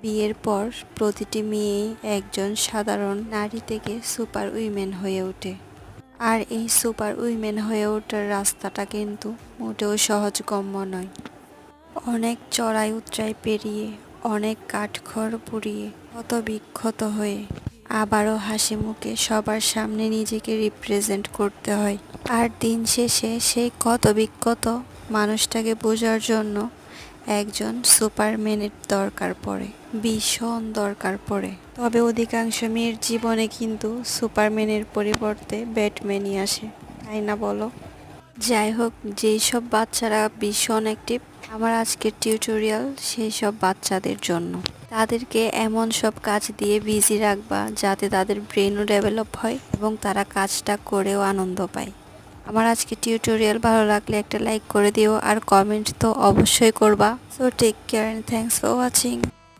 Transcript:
বিয়ের পর প্রতিটি মেয়েই একজন সাধারণ নারী থেকে সুপার উইমেন হয়ে ওঠে। আর এই সুপার উইমেন হয়ে ওঠার রাস্তাটা কিন্তু মোটেও সহজগম্য নয়। অনেক চড়াই উতরাই পেরিয়ে, অনেক কাঠখড় পুড়িয়ে, ক্ষত বিক্ষত হয়ে আবারও হাসি মুখে সবার সামনে নিজেকে রিপ্রেজেন্ট করতে হয়। আর দিন শেষে সেই ক্ষত বিক্ষত মানুষটাকে বোঝার জন্য একজন সুপারম্যানের দরকার পড়ে, ভীষণ দরকার পড়ে। তবে অধিকাংশ মেয়ের জীবনে কিন্তু সুপারম্যানের পরিবর্তে ব্যাটম্যানই আসে, তাই না বলো? যাই হোক, যেই সব বাচ্চারা ভীষণ অ্যাক্টিভ, আমার আজকের টিউটোরিয়াল সেই সব বাচ্চাদের জন্য। তাদেরকে এমন সব কাজ দিয়ে বিজি রাখবা যাতে তাদের ব্রেনও ডেভেলপ হয় এবং তারা কাজটা করেও আনন্দ পায়। আমার আজকে টিউটোরিয়াল ভালো লাগলে একটা লাইক করে দিও আর কমেন্ট তো অবশ্যই করবা। So take care and thanks for watching.